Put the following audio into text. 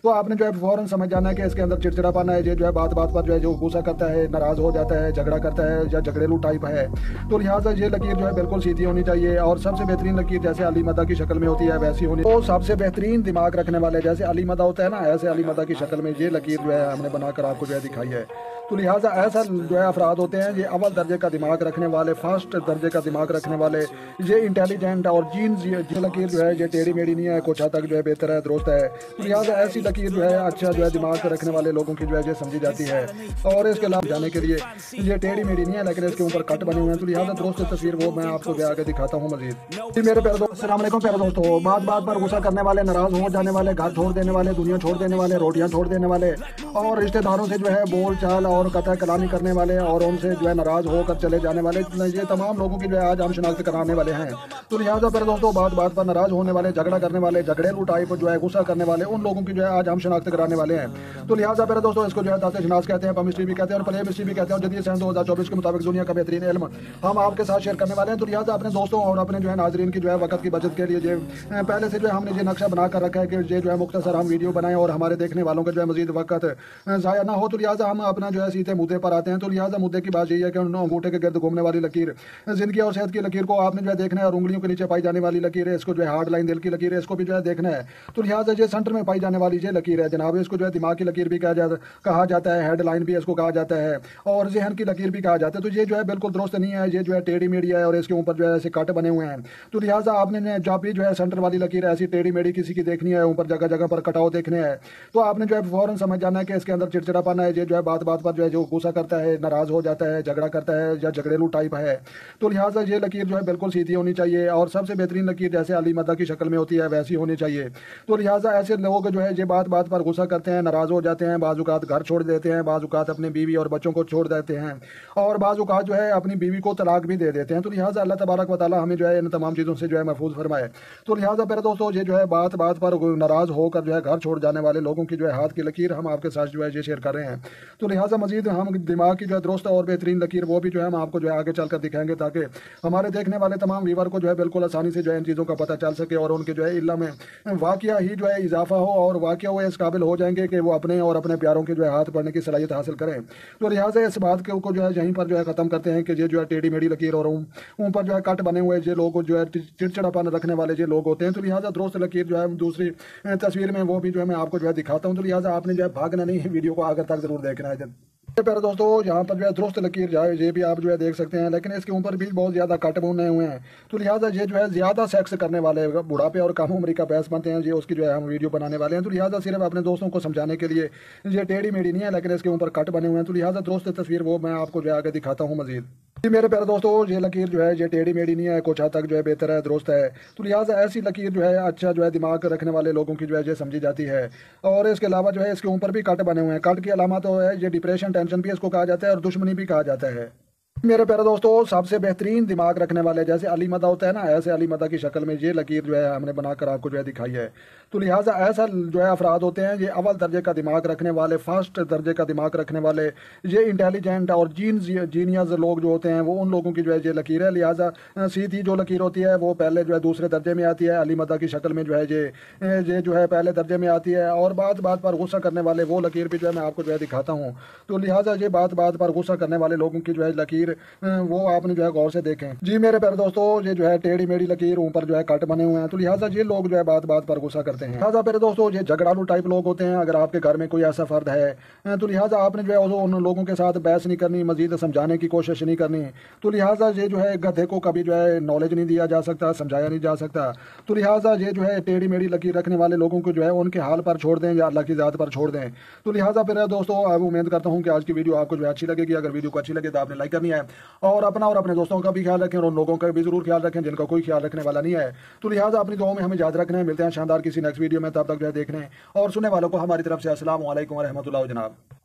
तो आपने जो है फौरन समझ जाना है कि इसके अंदर चिड़चिड़ापन है, ये जो है बात बात पर जो है जो गुस्सा करता है, नाराज हो जाता है, झगड़ा करता है या झगड़ेलू टाइप है। तो लिहाजा ये लकीर जो है बिल्कुल सीधी होनी चाहिए और सबसे बेहतरीन लकीर जैसे अली मदा की शक्ल में होती है वैसी होनी। तो सबसे बेहतरीन दिमाग रखने वाले जैसे अली मदा होता है ना, ऐसे अली मदा की शक्ल में ये लकीर जो है हमने बनाकर आपको जो है दिखाई है। तो लिहाजा ऐसा जो है अफराद होते हैं ये अव्वल दर्जे का दिमाग रखने वाले, फर्स्ट दर्जे का दिमाग रखने वाले, ये इंटेलिजेंट और ये लकीर जो है ये टेढ़ी मेढ़ी नहीं है, कुछ हद तक जो है बेहतर है, दुरुस्त है। तो लिहाजा ऐसी लकीर जो है अच्छा जो है दिमाग रखने वाले लोगों की जो है ये समझी जाती है। और इसके अलावा जाने के लिए ये टेढ़ी मेढ़ी नहीं है लेकिन इसके ऊपर कट बने हुए हैं। तो लिहाजा दुरुस्त तस्वीर वो मैं आपको जो आगे दिखाता हूँ मजीद। जी मेरे प्यारे दोस्त, अस्सलाम वालेकुम प्यारे दोस्तों। बात बात पर गुस्सा करने वाले, नाराज हो जाने वाले, घर छोड़ देने वाले, दुनिया छोड़ देने वाले, रोटियां छोड़ देने वाले और रिश्तेदारों से जो है बोल चाल और कतई कलामी करने वाले और उनसे जो है नाराज होकर चले जाने वाले, ये तमाम लोगों की जो है आज हम शिनाख्त कराने वाले हैं। तो लिहाजा फिर दोस्तों बात बात पर नाराज होने वाले, झगड़ा करने वाले, झगड़ेलू टाइप जो है गुस्सा करने वाले, उन लोगों की जो है आज हम शिनाख्त कराने वाले हैं। तो लिहाजा फिर दोस्तों इसको जो है दाते शनास कहते हैं, पमिस्ट्री भी कहते हैं और प्ले मिस्ट्री भी कहते हैं। जदीद सन 2024 के मुताबिक दुनिया का बेहतरीन इल्म हम आपके साथ शेयर करने वाले हैं। तो लिहाजा अपने दोस्तों और अपने जो है नाजरीन की जो है वक्त की बचत के लिए जो पहले से जो है हमने ये नक्शा बना कर रखा है कि ये जो है मुख्तसर हम वीडियो बनाएं और हमारे देखने वालों का जो है मजीद वक्त ज़ाया ना हो। तो लिहाजा हम अपना जो है सीधे मुद्दे पर आते हैं। तो लिहाजा मुद्दे की बात यही है कि उन अंगूठे के गिर्द घूमने वाली लकीर, जिंदगी और सेहत की लकीर को आपने जो है देखना है और उंगलियों के नीचे पाई जाने वाली लकीर है, इसको जो है हार्ड लाइन दिल की लकीर है, इसको भी जो है देखना है। तो लिहाजा ये सेंटर में पाई जाने वाली ये लकीर है जनाब, इसको जो है दिमाग की लकीर भी कहा जाता है, हेड लाइन भी इसको कहा जाता है और जहन की लकीर भी कहा जाता है। तो ये जो है बिल्कुल दुरुस्त नहीं है, ये जो है टेढ़ी मेढ़ी है और इसके ऊपर जो है ऐसे कट बने हुए हैं। तो लिहाजा आपने जब भी जो है सेंटर वाली लकीर ऐसी टेढ़ी मेढ़ी किसी की देखनी है, ऊपर जगह जगह पर कटाव देखने हैं, तो आपने जो है फौरन समझ जाना है कि इसके अंदर चिड़चिड़ापन है, ये जो है बात बात पर जो है जो गुस्सा करता है, नाराज हो जाता है, झगड़ा करता है या झगड़ेलू टाइप है। तो लिहाजा ये लकीर जो है बिल्कुल सीधी होनी चाहिए और सबसे बेहतरीन लकीर जैसे अली मदा की शक्ल में होती है वैसी होनी चाहिए। तो लिहाजा ऐसे लोग जो है ये बात बात पर गुस्सा करते हैं, नाराज हो जाते हैं, बाज़-औक़ात घर छोड़ देते हैं, बाज़-औक़ात अपनी बीवी और बच्चों को छोड़ देते हैं और बाज़-औक़ात जो है अपनी बीवी को तलाक भी दे देते हैं। तो लिहाजा अल्लाह तबारक व तआला हमें जो है इन तमाम चीज़ों से जो है महफूज फरमाए। तो लिहाजा मेरे दोस्तों ये जो है बात बात पर नाराज होकर जो है घर छोड़ जाने वाले लोगों की जो है हाथ की लकीर हम आपके साथ जो है ये शेयर कर रहे हैं। तो लिहाजा मजीद हम दिमाग की जो है दुरुस्त और बेहतरीन लकीर वो भी जो है हम आपको जो है आगे चलकर दिखाएंगे ताकि हमारे देखने वाले तमाम व्यूअर को जो है बिल्कुल आसानी से जो है इन चीज़ों का पता चल सके और उनके जो है इल्म में वाकया ही जो है इजाफा हो और वाकया वो इस काबिल हो जाएंगे कि वो अपने और अपने प्यारों के जो है हाथ पढ़ने की सलाहियत हासिल करें। तो लिहाजा इस बात को जो है यहीं पर जो है ख़त्म करते हैं कि ये जो है टेढ़ी मेढ़ी लकीर और ऊपर जो है कट बने हुए ये लोग जो है चिड़चिड़ापन रखने वाले ये लोग होते हैं। तो लिहाजा दुरुस्त लकीर जो है दूसरी तस्वीर में वो भी जो है मैं आपको जो है दिखाता हूँ। तो लिहाजा आपने जो है भागना नहीं, वीडियो को आगे तक जरूर देखना है। प्यारे दोस्तों यहाँ पर जो है दुरुस्त लकीर जो है ये भी आप जो है देख सकते हैं लेकिन इसके ऊपर भी बहुत ज़्यादा कट बने हुए हैं। तो लिहाजा ये जो है ज़्यादा सेक्स करने वाले, बुढ़ापे और कम उम्र का बहस बनते हैं, ये उसकी जो है हम वीडियो बनाने वाले हैं। तो लिहाजा सिर्फ अपने दोस्तों को समझाने के लिए, ये टेढ़ी मेढ़ी नहीं है लेकिन इसके ऊपर कट बने हुए हैं। तो लिहाजा दुरुस्त तस्वीर वो मैं आपको जो है आगे दिखाता हूँ मजीद। जी मेरे प्यारे दोस्तों ये लकीर जो है ये टेढ़ी मेढ़ी नहीं है, कुछ हद तक जो है बेहतर है, दुरुस्त है। तो लिहाजा ऐसी लकीर जो है अच्छा जो है दिमाग रखने वाले लोगों की जो है ये समझी जाती है। और इसके अलावा जो है इसके ऊपर भी कट बने हुए हैं। कट की अलामत तो है ये डिप्रेशन, टेंशन भी इसको कहा जाता है और दुश्मनी भी कहा जाता है। मेरे प्यारे दोस्तों सबसे बेहतरीन दिमाग रखने वाले जैसे अली मदा होता है ना, ऐसे अली मदा की शक्ल में ये लकीर जो है हमने बनाकर आपको जो है दिखाई है। तो लिहाजा ऐसा जो है अफराद होते हैं ये अव्वल दर्जे का दिमाग रखने वाले, फर्स्ट दर्जे का दिमाग रखने वाले, ये इंटेलिजेंट और जीनियस लोग जो होते हैं वो उन लोगों की जो है ये लकीर है। लिहाजा सीधी जो लकीर होती है वो पहले जो है दूसरे दर्जे में आती है, अली मदा की शक्ल में जो है ये जो है पहले दर्जे में आती है और बात बात पर गुस्सा करने वाले वो लकीर भी जो है मैं आपको जो है दिखाता हूँ। तो लिहाजा ये बात बात पर गुस्सा करने वाले लोगों की जो है लकीर वो आपने जो है गौर से देखें। जी मेरे प्यारे दोस्तों ये जो है टेढ़ी मेढ़ी लकीर, ऊपर जो है कट बने हुए हैं। तो लिहाजा ये लोग जो है बात बात पर गुस्सा करते हैं। लिहाजा प्यारे दोस्तों ये झगड़ालू टाइप लोग होते हैं। अगर आपके घर में कोई ऐसा फर्द है तो लिहाजा आपने जो है उन लोगों के साथ बहस नहीं करनी, मजीद समझाने की कोशिश नहीं करनी। तो लिहाजा ये जो है गधे को कभी जो है नॉलेज नहीं दिया जा सकता, समझाया नहीं जा सकता। तो लिहाजा ये जो है टेढ़ी मेढ़ी लकीर रखने वाले लोगों को जो है उनके हाल पर छोड़ दें या अल्लाह की ज़ात पर छोड़ दें। तो लिहाजा फिर दोस्तों उम्मीद करता हूँ कि आज की वीडियो आपको जो है अच्छी लगेगी। अगर वीडियो को अच्छी लगे तो आपने लाइक करनी है और अपना और अपने दोस्तों का भी ख्याल रखें और उन लोगों का भी जरूर ख्याल रखें जिनका कोई ख्याल रखने वाला नहीं है। तो लिहाजा अपनी दुआओं में हमें याद रखना है। मिलते हैं शानदार किसी नेक्स्ट वीडियो में, तब तक जो है देखने और सुनने वालों को हमारी तरफ से अस्सलाम वालेकुम व रहमतुल्लाह जनाब।